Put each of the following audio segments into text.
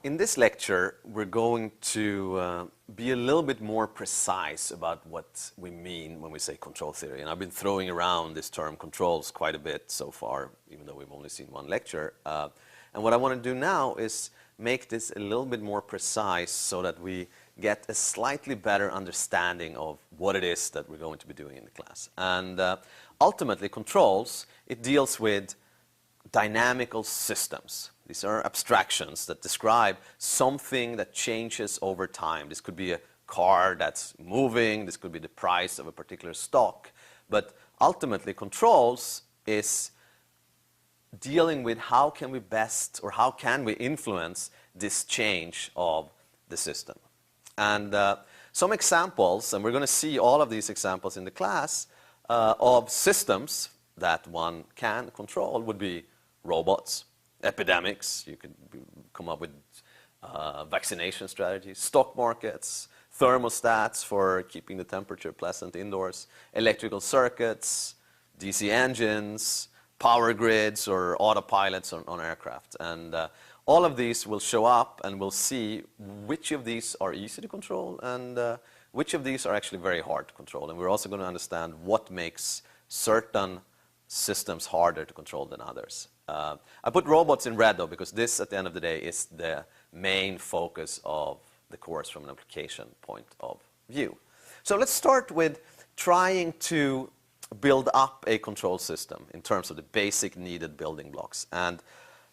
In this lecture, we're going to be a little bit more precise about what we mean when we say control theory. And I've been throwing around this term controls quite a bit so far, even though we've only seen one lecture. And what I want to do now is make this a little bit more precise so that we get a slightly better understanding of what it is that we're going to be doing in the class. And ultimately, controls, it deals with dynamical systems. These are abstractions that describe something that changes over time. This could be a car that's moving. This could be the price of a particular stock. But ultimately, controls is dealing with how can we best or how can we influence this change of the system. And some examples, and we're going to see all of these examples in the class, of systems that one can control would be robots, epidemics, you could come up with vaccination strategies, stock markets, thermostats for keeping the temperature pleasant indoors, electrical circuits, DC engines, power grids, or autopilots on aircraft. And all of these will show up, and we'll see which of these are easy to control and which of these are actually very hard to control. And we're also going to understand what makes certain systems harder to control than others. I put robots in red, though, because this, at the end of the day, is the main focus of the course from an application point of view. So let's start with trying to build up a control system in terms of the basic needed building blocks. And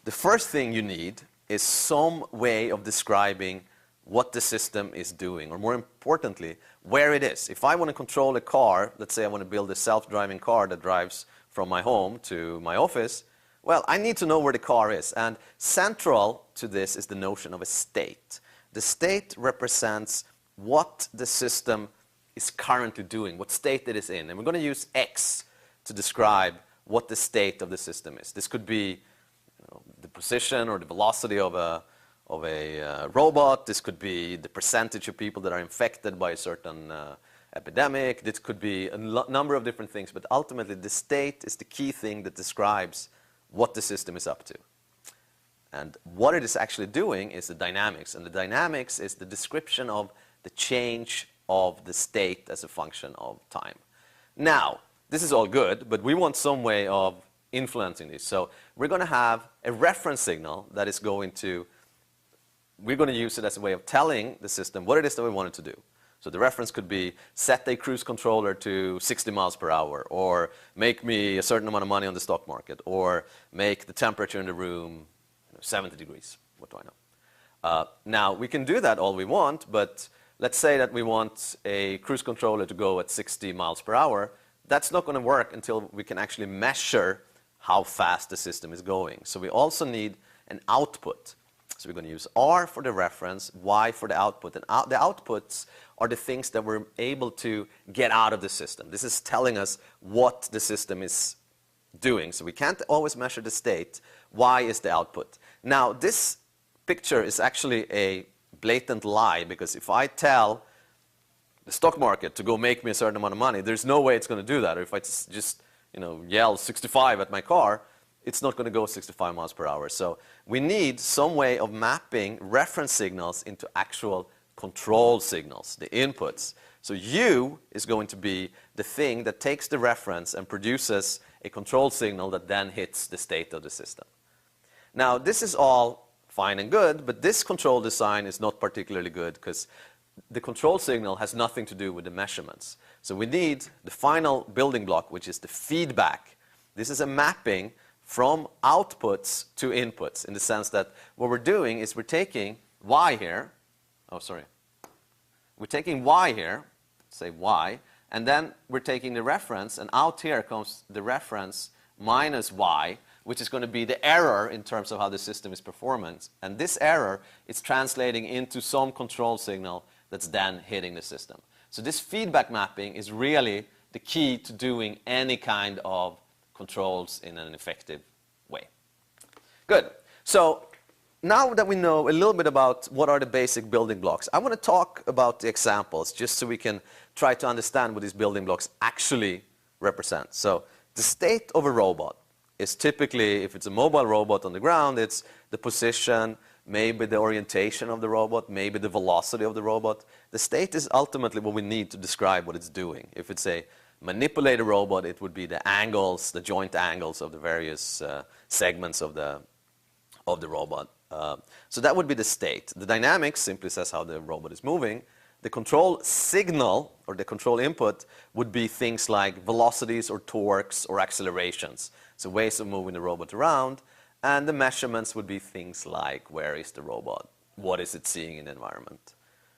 the first thing you need is some way of describing what the system is doing, or more importantly, where it is. If I want to control a car, let's say I want to build a self-driving car that drives from my home to my office, well, I need to know where the car is. And central to this is the notion of a state. The state represents what the system is currently doing, what state it is in. And we're going to use X to describe what the state of the system is. This could be the position or the velocity of a robot. This could be the percentage of people that are infected by a certain epidemic. This could be a number of different things. But ultimately, the state is the key thing that describes what the system is up to. And what it is actually doing is the dynamics. And the dynamics is the description of the change of the state as a function of time. Now, this is all good, but we want some way of influencing this. So we're going to have a reference signal that is going to, we're going to use it as a way of telling the system what it is that we want it to do. So the reference could be set a cruise controller to 60 miles per hour, or make me a certain amount of money on the stock market, or make the temperature in the room 70 degrees. What do I know? Now, we can do that all we want, but let's say that we want a cruise controller to go at 60 miles per hour. That's not going to work until we can actually measure how fast the system is going. So we also need an output. So we're going to use R for the reference, Y for the output. And the outputs are the things that we're able to get out of the system. This is telling us what the system is doing. So we can't always measure the state. Y is the output. Now, this picture is actually a blatant lie, because if I tell the stock market to go make me a certain amount of money, there's no way it's going to do that. Or if I just yell 65 at my car, it's not going to go 65 miles per hour. So we need some way of mapping reference signals into actual control signals, the inputs. So U is going to be the thing that takes the reference and produces a control signal that then hits the state of the system. Now, this is all fine and good, but this control design is not particularly good, because the control signal has nothing to do with the measurements. So we need the final building block, which is the feedback. This is a mapping from outputs to inputs, in the sense that what we're doing is we're taking Y here. We're taking Y here, say Y, and then we're taking the reference, and out here comes the reference minus Y, which is going to be the error in terms of how the system is performing. And this error is translating into some control signal that's then hitting the system. So this feedback mapping is really the key to doing any kind of controls in an effective way. Good. So now that we know a little bit about what are the basic building blocks, I want to talk about the examples, just so we can try to understand what these building blocks actually represent. So the state of a robot is typically, if it's a mobile robot on the ground, it's the position, maybe the orientation of the robot, maybe the velocity of the robot. The state is ultimately what we need to describe what it's doing. If it's a manipulated robot, it would be the angles, the joint angles of the various segments of the robot. So that would be the state. The dynamics simply says how the robot is moving. The control signal, or the control input, would be things like velocities or torques or accelerations. So ways of moving the robot around. And the measurements would be things like, where is the robot? What is it seeing in the environment?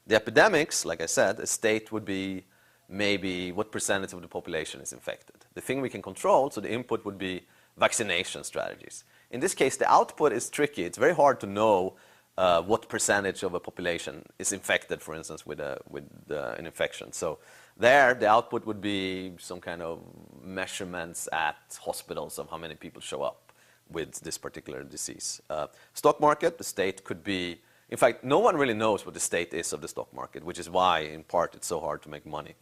The epidemics, like I said, a state would be maybe what percentage of the population is infected. The thing we can control, so the input would be vaccination strategies. In this case, the output is tricky. It's very hard to know what percentage of a population is infected, for instance, with an infection. So there, the output would be some kind of measurements at hospitals of how many people show up with this particular disease. Stock market, the state could be, in fact, no one really knows what the state is of the stock market, which is why, in part, it's so hard to make money.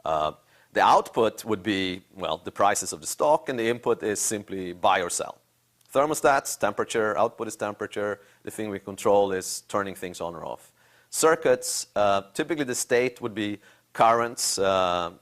The output would be, well, the prices of the stock, and the input is simply buy or sell. Thermostats, temperature, output is temperature. The thing we control is turning things on or off. Circuits, typically the state would be currents, voltages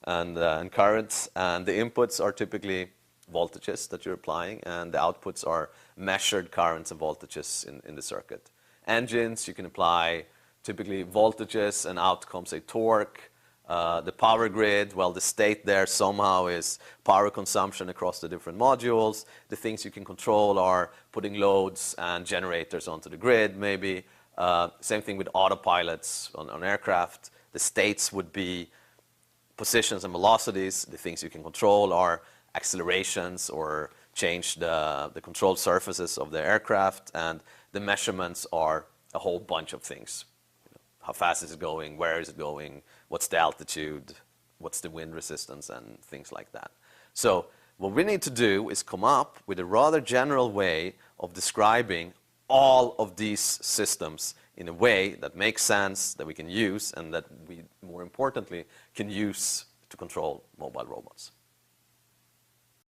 and currents, and the inputs are typically voltages that you're applying, and the outputs are measured currents and voltages in the circuit. Engines, you can apply typically voltages and outcomes, say torque. The power grid, well, the state there somehow is power consumption across the different modules. The things you can control are putting loads and generators onto the grid, maybe. Same thing with autopilots on aircraft. The states would be positions and velocities. The things you can control are accelerations or change the control surfaces of the aircraft, and the measurements are a whole bunch of things. How fast is it going? Where is it going? What's the altitude? What's the wind resistance? And things like that. So what we need to do is come up with a rather general way of describing all of these systems in a way that makes sense, that we can use, and that we, more importantly, can use to control mobile robots.